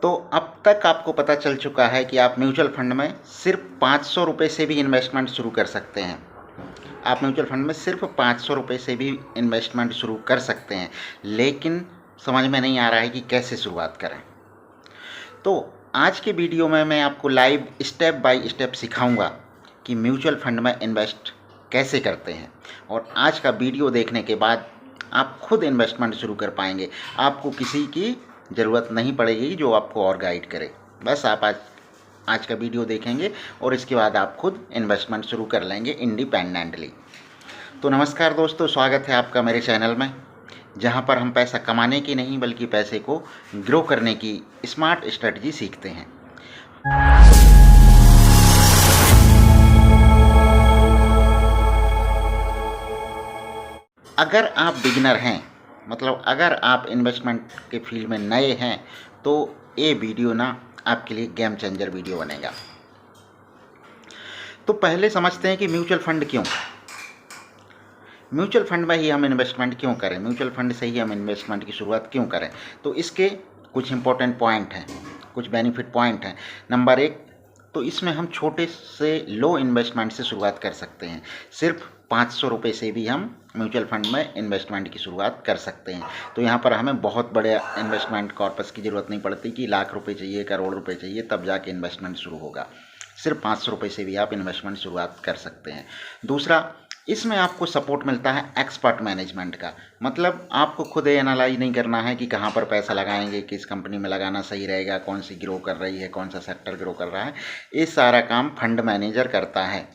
तो अब तक आपको पता चल चुका है कि आप म्यूचुअल फंड में सिर्फ 500 रुपये से भी इन्वेस्टमेंट शुरू कर सकते हैं। आप म्यूचुअल फंड में सिर्फ 500 रुपये से भी इन्वेस्टमेंट शुरू कर सकते हैं, लेकिन समझ में नहीं आ रहा है कि कैसे शुरुआत करें। तो आज के वीडियो में मैं आपको लाइव स्टेप बाय स्टेप सिखाऊंगा कि म्यूचुअल फंड में इन्वेस्ट कैसे करते हैं, और आज का वीडियो देखने के बाद आप खुद इन्वेस्टमेंट शुरू कर पाएंगे। आपको किसी की ज़रूरत नहीं पड़ेगी जो आपको और गाइड करे। बस आप आज का वीडियो देखेंगे और इसके बाद आप खुद इन्वेस्टमेंट शुरू कर लेंगे इंडिपेंडेंटली। तो नमस्कार दोस्तों, स्वागत है आपका मेरे चैनल में, जहां पर हम पैसा कमाने की नहीं बल्कि पैसे को ग्रो करने की स्मार्ट स्ट्रेटजी सीखते हैं। अगर आप बिगिनर हैं, मतलब अगर आप इन्वेस्टमेंट के फील्ड में नए हैं, तो ये वीडियो ना आपके लिए गेम चेंजर वीडियो बनेगा। तो पहले समझते हैं कि म्यूचुअल फंड क्यों, म्यूचुअल फंड में ही हम इन्वेस्टमेंट क्यों करें, म्यूचुअल फंड से ही हम इन्वेस्टमेंट की शुरुआत क्यों करें। तो इसके कुछ इंपॉर्टेंट पॉइंट हैं, कुछ बेनिफिट पॉइंट हैं। नंबर 1, तो इसमें हम छोटे से लो इन्वेस्टमेंट से शुरुआत कर सकते हैं। सिर्फ 500 रुपये से भी हम म्यूचुअल फंड में इन्वेस्टमेंट की शुरुआत कर सकते हैं। तो यहाँ पर हमें बहुत बड़े इन्वेस्टमेंट कॉर्पस की ज़रूरत नहीं पड़ती कि लाख रुपए चाहिए, करोड़ रुपए चाहिए, तब जाके इन्वेस्टमेंट शुरू होगा। सिर्फ 500 रुपये से भी आप इन्वेस्टमेंट शुरुआत कर सकते हैं। दूसरा, इसमें आपको सपोर्ट मिलता है एक्सपर्ट मैनेजमेंट का। मतलब आपको खुद एनालाइज नहीं करना है कि कहाँ पर पैसा लगाएंगे, किस कंपनी में लगाना सही रहेगा, कौन सी ग्रो कर रही है, कौन सा सेक्टर ग्रो कर रहा है। ये सारा काम फंड मैनेजर करता है।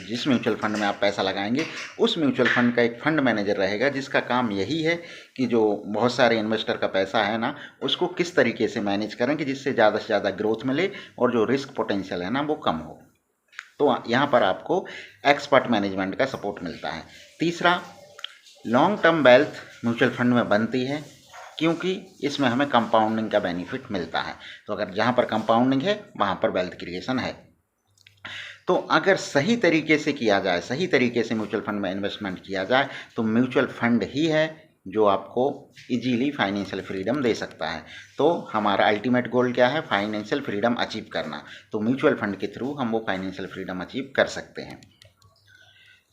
जिस म्यूचुअल फंड में आप पैसा लगाएंगे, उस म्यूचुअल फंड का एक फंड मैनेजर रहेगा जिसका काम यही है कि जो बहुत सारे इन्वेस्टर का पैसा है ना, उसको किस तरीके से मैनेज करें कि जिससे ज़्यादा ग्रोथ मिले और जो रिस्क पोटेंशियल है ना वो कम हो। तो यहाँ पर आपको एक्सपर्ट मैनेजमेंट का सपोर्ट मिलता है। तीसरा, long term wealth mutual fund में बनती है क्योंकि इसमें हमें कंपाउंडिंग का बेनिफिट मिलता है। तो अगर जहाँ पर कंपाउंडिंग है वहाँ पर वेल्थ क्रिएशन है। तो अगर सही तरीके से किया जाए, सही तरीके से म्यूचुअल फंड में इन्वेस्टमेंट किया जाए, तो म्यूचुअल फंड ही है जो आपको इजीली फाइनेंशियल फ्रीडम दे सकता है। तो हमारा अल्टीमेट गोल क्या है? फाइनेंशियल फ्रीडम अचीव करना। तो म्यूचुअल फंड के थ्रू हम वो फाइनेंशियल फ्रीडम अचीव कर सकते हैं।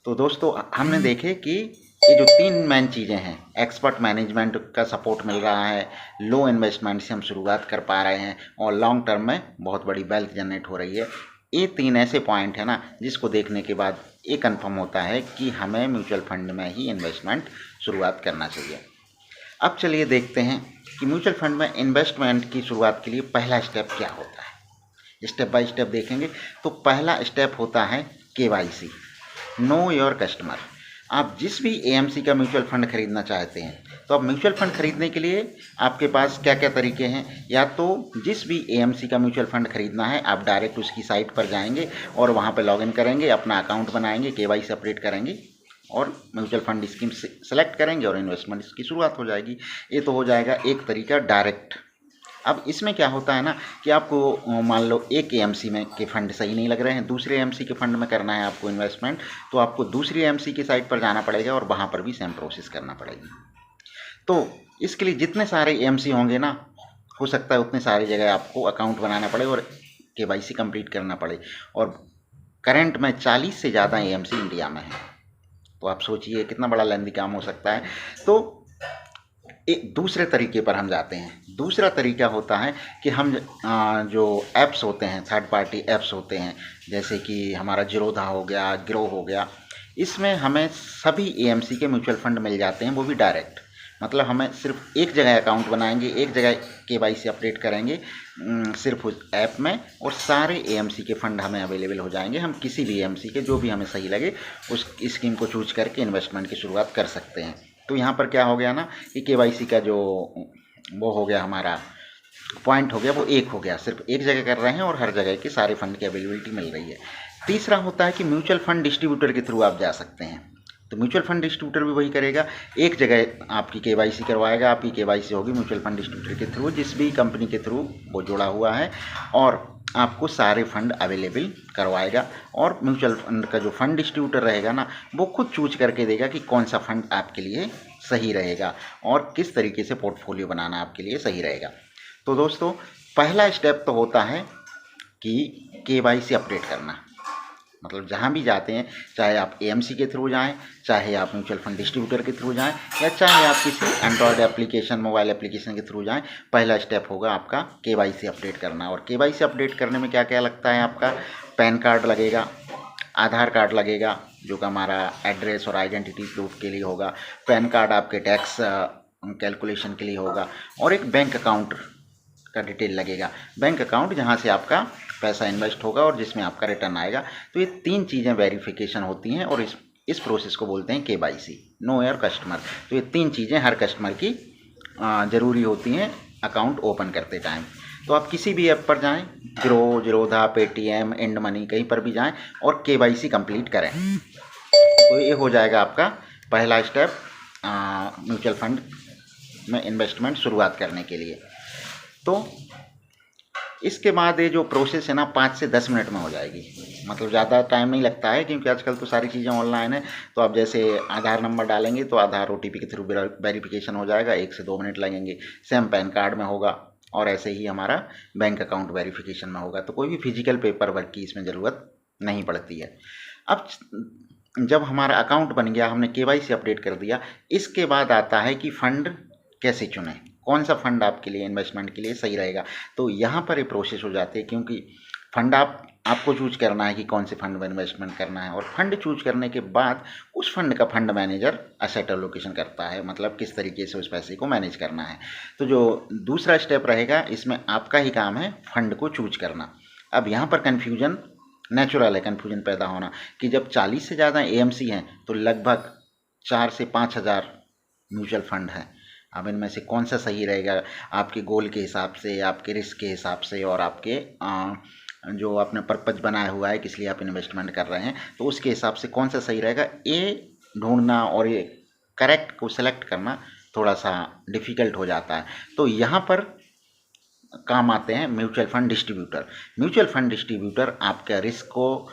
तो दोस्तों, हमने देखे कि ये जो 3 मेन चीज़ें हैं, एक्सपर्ट मैनेजमेंट का सपोर्ट मिल रहा है, लो इन्वेस्टमेंट से हम शुरुआत कर पा रहे हैं, और लॉन्ग टर्म में बहुत बड़ी वेल्थ जनरेट हो रही है। ये 3 ऐसे पॉइंट है ना जिसको देखने के बाद ये कंफर्म होता है कि हमें म्यूचुअल फंड में ही इन्वेस्टमेंट शुरुआत करना चाहिए। अब चलिए देखते हैं कि म्यूचुअल फंड में इन्वेस्टमेंट की शुरुआत के लिए पहला स्टेप क्या होता है। स्टेप बाय स्टेप देखेंगे। तो पहला स्टेप होता है KYC, नो योर कस्टमर। आप जिस भी AMC का म्यूचुअल फंड खरीदना चाहते हैं, तो अब म्यूचुअल फंड खरीदने के लिए आपके पास क्या क्या तरीके हैं। या तो जिस भी AMC का म्यूचुअल फंड खरीदना है, आप डायरेक्ट उसकी साइट पर जाएंगे और वहाँ पर लॉगिन करेंगे, अपना अकाउंट बनाएंगे, KYC अपडेट करेंगे और म्यूचुअल फंड स्कीम सेलेक्ट करेंगे और इन्वेस्टमेंट की शुरुआत हो जाएगी। ये तो हो जाएगा एक तरीका डायरेक्ट। अब इसमें क्या होता है ना कि आपको मान लो एक AMC में के फंड सही नहीं लग रहे हैं, दूसरे AMC के फंड में करना है आपको इन्वेस्टमेंट, तो आपको दूसरी AMC की साइट पर जाना पड़ेगा और वहाँ पर भी सेम प्रोसेस करना पड़ेगी। तो इसके लिए जितने सारे AMC होंगे ना, हो सकता है उतने सारी जगह आपको अकाउंट बनाना पड़े और KYC कंप्लीट करना पड़े। और करंट में 40 से ज़्यादा AMC इंडिया में है। तो आप सोचिए कितना बड़ा लेंदी काम हो सकता है। तो एक दूसरे तरीके पर हम जाते हैं। दूसरा तरीका होता है कि हम जो ऐप्स होते हैं, थर्ड पार्टी ऐप्स होते हैं, जैसे कि हमारा जीरोधा हो गया, ग्रो हो गया, इसमें हमें सभी AMC के म्यूचुअल फंड मिल जाते हैं, वो भी डायरेक्ट। मतलब हमें सिर्फ एक जगह अकाउंट बनाएंगे, एक जगह KYC अपडेट करेंगे सिर्फ उस ऐप में, और सारे AMC के फंड हमें अवेलेबल हो जाएंगे। हम किसी भी AMC के जो भी हमें सही लगे उस स्कीम को चूज करके इन्वेस्टमेंट की शुरुआत कर सकते हैं। तो यहाँ पर क्या हो गया ना कि KYC का जो वो हो गया, हमारा पॉइंट हो गया, वो एक हो गया। सिर्फ एक जगह कर रहे हैं और हर जगह के सारे फंड की अवेलेबिलिटी मिल रही है। तीसरा होता है कि म्यूचुअल फंड डिस्ट्रीब्यूटर के थ्रू आप जा सकते हैं। तो म्यूचुअल फंड डिस्ट्रीब्यूटर भी वही करेगा, एक जगह आपकी KYC करवाएगा। आपकी KYC होगी म्यूचुअल फंड डिस्ट्रीब्यूटर के थ्रू, जिस भी कंपनी के थ्रू वो जुड़ा हुआ है, और आपको सारे फंड अवेलेबल करवाएगा। और म्यूचुअल फंड का जो फंड डिस्ट्रीब्यूटर रहेगा ना, वो खुद चूज करके देगा कि कौन सा फंड आपके लिए सही रहेगा और किस तरीके से पोर्टफोलियो बनाना आपके लिए सही रहेगा। तो दोस्तों पहला स्टेप तो होता है कि KYC अपडेट करना। मतलब जहाँ भी जाते हैं, चाहे आप AMC के थ्रू जाएं, चाहे आप म्यूचुअल फंड डिस्ट्रीब्यूटर के थ्रू जाएं, या चाहे आप किसी एंड्रॉयड एप्लीकेशन, मोबाइल एप्लीकेशन के थ्रू जाएं, पहला स्टेप होगा आपका KYC अपडेट करना। और KYC अपडेट करने में क्या क्या लगता है, आपका पैन कार्ड लगेगा, आधार कार्ड लगेगा जो कि हमारा एड्रेस और आइडेंटिटी प्रूफ के लिए होगा, पैन कार्ड आपके टैक्स कैलकुलेशन के लिए होगा, और एक बैंक अकाउंट का डिटेल लगेगा, बैंक अकाउंट जहाँ से आपका पैसा इन्वेस्ट होगा और जिसमें आपका रिटर्न आएगा। तो ये 3 चीज़ें वेरिफिकेशन होती हैं और इस प्रोसेस को बोलते हैं KYC, नो योर कस्टमर। तो ये 3 चीज़ें हर कस्टमर की ज़रूरी होती हैं अकाउंट ओपन करते टाइम। तो आप किसी भी ऐप पर जाएं, grow, Zerodha, Paytm, and money, कहीं पर भी जाएं और KYC कंप्लीट करें। तो ये हो जाएगा आपका पहला स्टेप म्यूचुअल फंड में इन्वेस्टमेंट शुरुआत करने के लिए। तो इसके बाद ये जो प्रोसेस है ना 5 से 10 मिनट में हो जाएगी, मतलब ज़्यादा टाइम नहीं लगता है, क्योंकि आजकल तो सारी चीज़ें ऑनलाइन है। तो आप जैसे आधार नंबर डालेंगे तो आधार OTP के थ्रू वेरिफिकेशन हो जाएगा, 1 से 2 मिनट लगेंगे। सेम पैन कार्ड में होगा और ऐसे ही हमारा बैंक अकाउंट वेरिफिकेशन में होगा। तो कोई भी फिजिकल पेपर वर्क की इसमें ज़रूरत नहीं पड़ती है। अब जब हमारा अकाउंट बन गया, हमने KYC अपडेट कर दिया, इसके बाद आता है कि फ़ंड कैसे चुनें, कौन सा फ़ंड आपके लिए इन्वेस्टमेंट के लिए सही रहेगा। तो यहाँ पर ये प्रोसेस हो जाती है, क्योंकि फ़ंड आपको चूज करना है कि कौन से फ़ंड में इन्वेस्टमेंट करना है, और फंड चूज करने के बाद उस फंड का फंड मैनेजर एसेट एलोकेशन करता है, मतलब किस तरीके से उस पैसे को मैनेज करना है। तो जो दूसरा स्टेप रहेगा, इसमें आपका ही काम है फंड को चूज करना। अब यहाँ पर कन्फ्यूजन नेचुरल है, कन्फ्यूजन पैदा होना कि जब 40 से ज़्यादा AMC हैं तो लगभग 4 से 5 हज़ार म्यूचुअल फंड हैं। अब इनमें से कौन सा सही रहेगा आपके गोल के हिसाब से, आपके रिस्क के हिसाब से, और आपके जो आपने पर्पज बनाया हुआ है किस लिए आप इन्वेस्टमेंट कर रहे हैं, तो उसके हिसाब से कौन सा सही रहेगा, ये ढूंढना और ये करेक्ट को सेलेक्ट करना थोड़ा सा डिफ़िकल्ट हो जाता है। तो यहाँ पर काम आते हैं mutual fund distributor. Mutual fund distributor आपका रिस्क को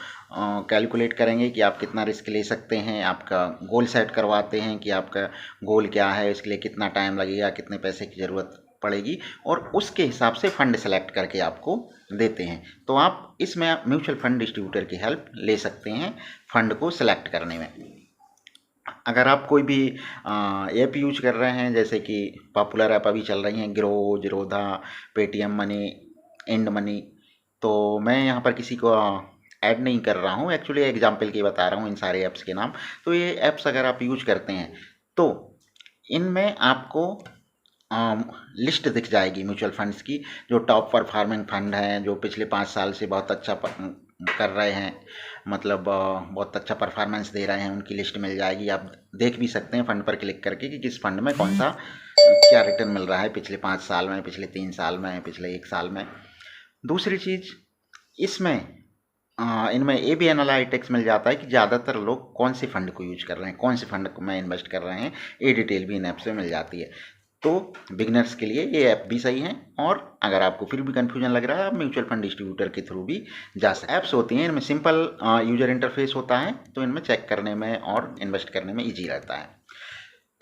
कैलकुलेट करेंगे कि आप कितना रिस्क ले सकते हैं, आपका गोल सेट करवाते हैं कि आपका गोल क्या है, इसके लिए कितना टाइम लगेगा, कितने पैसे की ज़रूरत पड़ेगी, और उसके हिसाब से फ़ंड सेलेक्ट करके आपको देते हैं। तो आप इसमें म्यूचुअल फंड डिस्ट्रीब्यूटर की हेल्प ले सकते हैं फ़ंड को सेलेक्ट करने में। अगर आप कोई भी ऐप यूज कर रहे हैं, जैसे कि पॉपुलर ऐप अभी चल रही हैं grow, Zerodha, Paytm money, and money, तो मैं यहाँ पर किसी को ऐड नहीं कर रहा हूँ, एक्चुअली एग्जाम्पल के बता रहा हूँ इन सारे ऐप्स के नाम। तो ये ऐप्स अगर आप यूज करते हैं तो इनमें आपको लिस्ट दिख जाएगी म्यूचुअल फंड्स की, जो टॉप परफॉर्मिंग फंड हैं, जो पिछले 5 साल से बहुत अच्छा कर रहे हैं, मतलब बहुत अच्छा परफॉर्मेंस दे रहे हैं, उनकी लिस्ट मिल जाएगी। आप देख भी सकते हैं फंड पर क्लिक करके कि किस फंड में कौन सा क्या रिटर्न मिल रहा है पिछले 5 साल में, पिछले 3 साल में, पिछले 1 साल में। दूसरी चीज़, इसमें इनमें ये भी एनालिटिक्स मिल जाता है कि ज़्यादातर लोग कौन से फंड को यूज कर रहे हैं, कौन से फंड में इन्वेस्ट कर रहे हैं, ये डिटेल भी इन ऐप से मिल जाती है। तो बिगनर्स के लिए ये ऐप भी सही है, और अगर आपको फिर भी कन्फ्यूजन लग रहा है, आप म्यूचुअल फंड डिस्ट्रीब्यूटर के थ्रू भी जा सकते। ऐप्स होती हैं, इनमें सिंपल यूजर इंटरफेस होता है, तो इनमें चेक करने में और इन्वेस्ट करने में ईजी रहता है।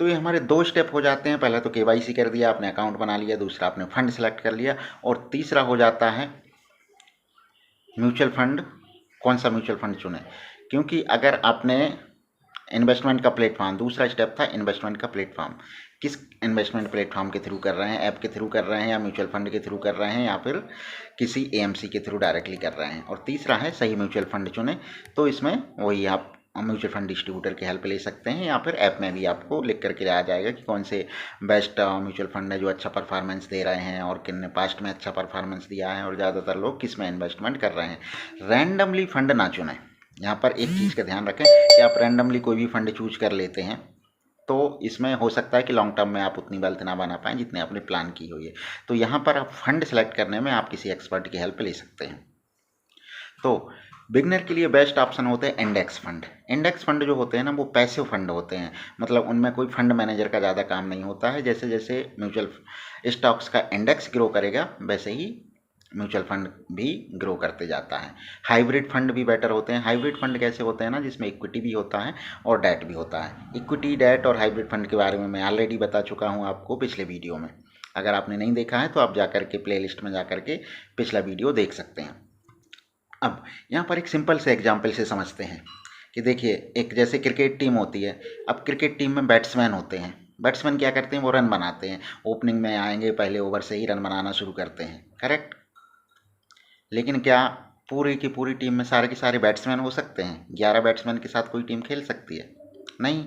तो ये हमारे 2 स्टेप हो जाते हैं। पहला तो KYC कर दिया, आपने अकाउंट बना लिया, दूसरा आपने फंड सेलेक्ट कर लिया, और तीसरा हो जाता है म्यूचुअल फंड, कौन सा म्यूचुअल फंड चुने। क्योंकि अगर आपने इन्वेस्टमेंट का प्लेटफॉर्म, दूसरा स्टेप था इन्वेस्टमेंट का प्लेटफॉर्म, किस इन्वेस्टमेंट प्लेटफॉर्म के थ्रू कर रहे हैं, ऐप के थ्रू कर रहे हैं, या म्यूचुअल फंड के थ्रू कर रहे हैं, या फिर किसी AMC के थ्रू डायरेक्टली कर रहे हैं। और तीसरा है सही म्यूचुअल फंड चुने। तो इसमें वही आप म्यूचुअल फंड डिस्ट्रीब्यूटर की हेल्प ले सकते हैं, या फिर ऐप में भी आपको लिख करके आ जाएगा कि कौन से बेस्ट म्यूचुअल फंड है जो अच्छा परफॉर्मेंस दे रहे हैं, और किन ने पास्ट में अच्छा परफॉर्मेंस दिया है, और ज़्यादातर लोग किस में इन्वेस्टमेंट कर रहे हैं। रैंडमली फंड ना चुनें। यहाँ पर एक चीज़ का ध्यान रखें कि आप रैंडमली कोई भी फंड चूज कर लेते हैं तो इसमें हो सकता है कि लॉन्ग टर्म में आप उतनी वेल्थ ना बना पाएँ जितने आपने प्लान की हुई है। तो यहाँ पर आप फंड सेलेक्ट करने में आप किसी एक्सपर्ट की हेल्प ले सकते हैं। तो बिगनर के लिए बेस्ट ऑप्शन होते हैं इंडेक्स फंड। इंडेक्स फंड जो होते हैं ना, वो पैसिव फंड होते हैं, मतलब उनमें कोई फंड मैनेजर का ज़्यादा काम नहीं होता है। जैसे जैसे म्यूचुअल स्टॉक्स का इंडेक्स ग्रो करेगा, वैसे ही म्यूचुअल फंड भी ग्रो करते जाता है। हाइब्रिड फंड भी बेटर होते हैं। हाइब्रिड फंड कैसे होते हैं ना, जिसमें इक्विटी भी होता है और डेट भी होता है। इक्विटी, डेट और हाइब्रिड फंड के बारे में मैं ऑलरेडी बता चुका हूँ आपको पिछले वीडियो में। अगर आपने नहीं देखा है तो आप जा कर के प्लेलिस्ट में जा कर के पिछला वीडियो देख सकते हैं। अब यहाँ पर एक सिंपल से एग्जाम्पल से समझते हैं कि देखिए, एक जैसे क्रिकेट टीम होती है। अब क्रिकेट टीम में बैट्समैन होते हैं। बैट्समैन क्या करते हैं, वो रन बनाते हैं। ओपनिंग में आएंगे, पहले ओवर से ही रन बनाना शुरू करते हैं, करेक्ट। लेकिन क्या पूरी की पूरी टीम में सारे के सारे बैट्समैन हो सकते हैं? 11 बैट्समैन के साथ कोई टीम खेल सकती है? नहीं,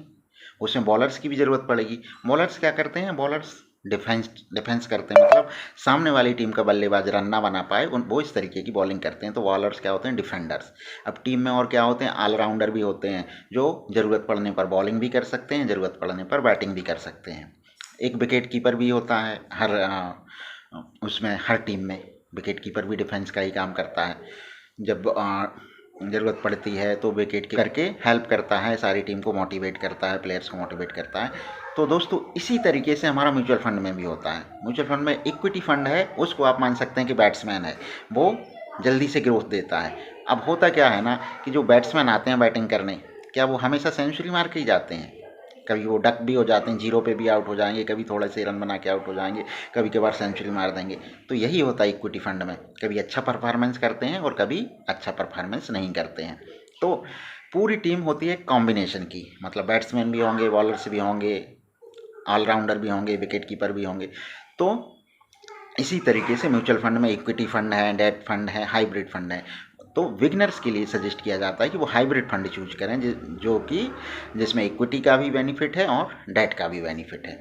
उसमें बॉलर्स की भी ज़रूरत पड़ेगी। बॉलर्स क्या करते हैं? बॉलर्स डिफेंस करते हैं, मतलब सामने वाली टीम का बल्लेबाज रन ना बना पाए वो इस तरीके की बॉलिंग करते हैं। तो बॉलर्स क्या होते हैं? डिफेंडर्स। अब टीम में और क्या होते हैं? ऑलराउंडर भी होते हैं, जो ज़रूरत पड़ने पर बॉलिंग भी कर सकते हैं, ज़रूरत पड़ने पर बैटिंग भी कर सकते हैं। एक विकेट कीपर भी होता है उसमें, हर टीम में विकेट कीपर भी डिफेंस का ही काम करता है। जब ज़रूरत पड़ती है तो विकेट करके हेल्प करता है, सारी टीम को मोटिवेट करता है, प्लेयर्स को मोटिवेट करता है। तो दोस्तों इसी तरीके से हमारा म्यूचुअल फंड में भी होता है। म्यूचुअल फंड में इक्विटी फंड है, उसको आप मान सकते हैं कि बैट्समैन है, वो जल्दी से ग्रोथ देता है। अब होता क्या है ना कि जो बैट्समैन आते हैं बैटिंग करने, क्या वो हमेशा सेंचुरी मार के ही जाते हैं? कभी वो डक भी हो जाते हैं, जीरो पे भी आउट हो जाएंगे, कभी थोड़े से रन बना के आउट हो जाएंगे, कभी कभार सेंचुरी मार देंगे। तो यही होता है इक्विटी फंड में, कभी अच्छा परफॉर्मेंस करते हैं और कभी अच्छा परफॉर्मेंस नहीं करते हैं। तो पूरी टीम होती है कॉम्बिनेशन की, मतलब बैट्समैन भी होंगे, बॉलर्स भी होंगे, ऑलराउंडर भी होंगे, विकेट कीपर भी होंगे। तो इसी तरीके से म्यूचुअल फंड में इक्विटी फंड है, डेट फंड है, हाइब्रिड फंड है। तो बिगनर्स के लिए सजेस्ट किया जाता है कि वो हाइब्रिड फंड चूज करें, जो कि जिसमें इक्विटी का भी बेनिफिट है और डेट का भी बेनिफिट है।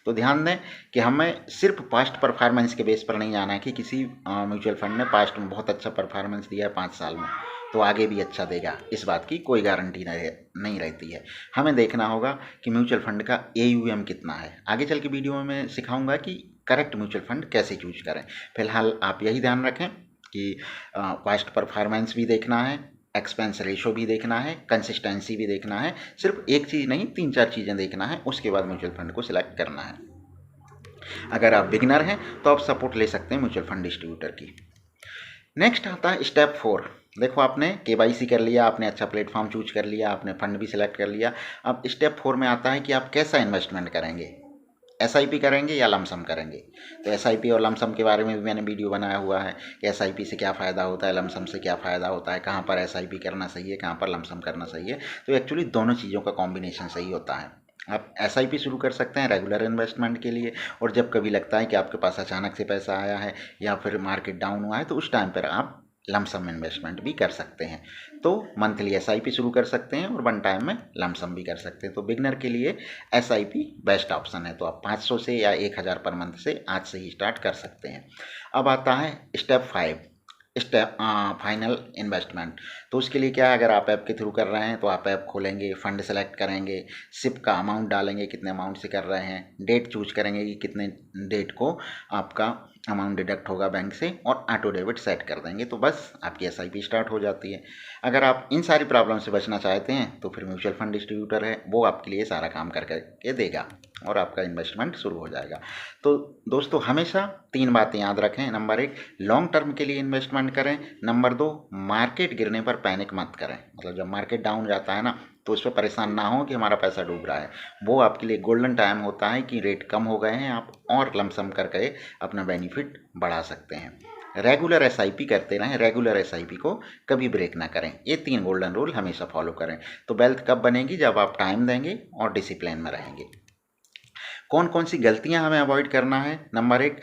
तो ध्यान दें कि हमें सिर्फ पास्ट परफॉर्मेंस के बेस पर नहीं जाना है कि किसी म्यूचुअल फंड ने पास्ट में बहुत अच्छा परफॉर्मेंस दिया है 5 साल में, तो आगे भी अच्छा देगा, इस बात की कोई गारंटी नहीं रहती है। हमें देखना होगा कि म्यूचुअल फंड का AUM कितना है। आगे चल के वीडियो में मैं सिखाऊंगा कि करेक्ट म्यूचुअल फंड कैसे चूज करें। फिलहाल आप यही ध्यान रखें कि पास्ट परफॉर्मेंस भी देखना है, एक्सपेंस रेशो भी देखना है, कंसिस्टेंसी भी देखना है। सिर्फ एक चीज़ नहीं, 3-4 चीज़ें देखना है, उसके बाद म्यूचुअल फंड को सिलेक्ट करना है। अगर आप बिगिनर हैं तो आप सपोर्ट ले सकते हैं म्यूचुअल फंड डिस्ट्रीब्यूटर की। नेक्स्ट आता है स्टेप 4। देखो, आपने KYC कर लिया, आपने अच्छा प्लेटफॉर्म चूज कर लिया, आपने फंड भी सिलेक्ट कर लिया। अब स्टेप 4 में आता है कि आप कैसा इन्वेस्टमेंट करेंगे, SIP करेंगे या लमसम करेंगे। तो SIP और लमसम के बारे में भी मैंने वीडियो बनाया हुआ है कि SIP से क्या फ़ायदा होता है, लमसम से क्या फ़ायदा होता है, कहाँ पर SIP करना सही है, कहाँ पर लमसम करना सही है। तो एक्चुअली दोनों चीज़ों का कॉम्बिनेशन सही होता है। आप SIP शुरू कर सकते हैं रेगुलर इन्वेस्टमेंट के लिए, और जब कभी लगता है कि आपके पास अचानक से पैसा आया है या फिर मार्केट डाउन हुआ है, तो उस टाइम पर आप लमसम इन्वेस्टमेंट भी कर सकते हैं। तो मंथली SIP शुरू कर सकते हैं और वन टाइम में लमसम भी कर सकते हैं। तो बिगनर के लिए SIP बेस्ट ऑप्शन है। तो आप 500 से या 1000 पर मंथ से आज से ही स्टार्ट कर सकते हैं। अब आता है स्टेप 5, फाइनल इन्वेस्टमेंट। तो उसके लिए क्या है, अगर आप ऐप के थ्रू कर रहे हैं तो आप ऐप खोलेंगे, फंड सेलेक्ट करेंगे, सिप का अमाउंट डालेंगे, कितने अमाउंट से कर रहे हैं, डेट चूज करेंगे कि कितने डेट को आपका अमाउंट डिडक्ट होगा बैंक से, और ऑटो डेबिट सेट कर देंगे, तो बस आपकी SIP स्टार्ट हो जाती है। अगर आप इन सारी प्रॉब्लम से बचना चाहते हैं तो फिर म्यूचुअल फंड डिस्ट्रीब्यूटर है, वो आपके लिए सारा काम कर करके देगा और आपका इन्वेस्टमेंट शुरू हो जाएगा। तो दोस्तों हमेशा 3 बातें याद रखें। नंबर 1, लॉन्ग टर्म के लिए इन्वेस्टमेंट करें। नंबर 2, मार्केट गिरने पर पैनिक मत करें, मतलब जब मार्केट डाउन जाता है ना, तो उस पर परेशान ना हो कि हमारा पैसा डूब रहा है। वो आपके लिए गोल्डन टाइम होता है कि रेट कम हो गए हैं, आप और लमसम करके अपना बेनिफिट बढ़ा सकते हैं। रेगुलर SIP करते रहें, रेगुलर SIP को कभी ब्रेक ना करें। ये 3 गोल्डन रूल हमेशा फॉलो करें। तो वेल्थ कब बनेगी, जब आप टाइम देंगे और डिसिप्लिन में रहेंगे। कौन कौन सी गलतियां हमें अवॉइड करना है? नंबर 1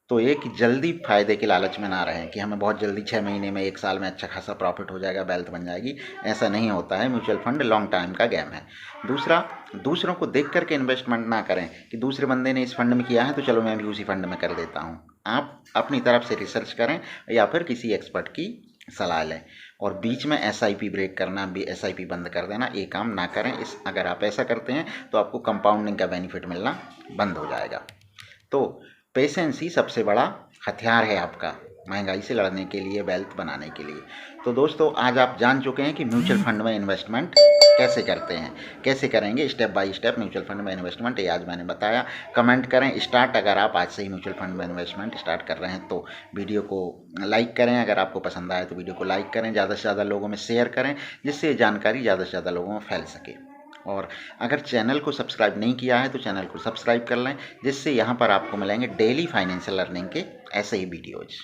तो ये कि जल्दी फायदे के लालच में ना रहें कि हमें बहुत जल्दी 6 महीने में 1 साल में अच्छा खासा प्रॉफिट हो जाएगा, वेल्थ बन जाएगी। ऐसा नहीं होता है, म्यूचुअल फंड लॉन्ग टाइम का गेम है। दूसरा, दूसरों को देख करके इन्वेस्टमेंट ना करें कि दूसरे बंदे ने इस फंड में किया है तो चलो मैं भी उसी फंड में कर देता हूँ। आप अपनी तरफ से रिसर्च करें या फिर किसी एक्सपर्ट की सलाह लें, और बीच में SIP ब्रेक करना, SIP बंद कर देना, ये काम ना करें। अगर आप ऐसा करते हैं तो आपको कंपाउंडिंग का बेनिफिट मिलना बंद हो जाएगा। तो पेशेंस ही सबसे बड़ा हथियार है आपका, महंगाई से लड़ने के लिए, वेल्थ बनाने के लिए। तो दोस्तों आज आप जान चुके हैं कि म्यूचुअल फंड में इन्वेस्टमेंट कैसे करते हैं, कैसे करेंगे step by step mutual fund में इन्वेस्टमेंट, ये आज मैंने बताया। कमेंट करें स्टार्ट, अगर आप आज से ही म्यूचुअल फंड में इन्वेस्टमेंट स्टार्ट कर रहे हैं तो। वीडियो को लाइक करें, अगर आपको पसंद आए तो वीडियो को लाइक करें, ज़्यादा से ज़्यादा लोगों में शेयर करें, जिससे जानकारी ज़्यादा से ज़्यादा लोगों में फैल सके। और अगर चैनल को सब्सक्राइब नहीं किया है तो चैनल को सब्सक्राइब कर लें, जिससे यहाँ पर आपको मिलेंगे डेली फाइनेंशियल अर्निंग के ऐसे ही वीडियोज़।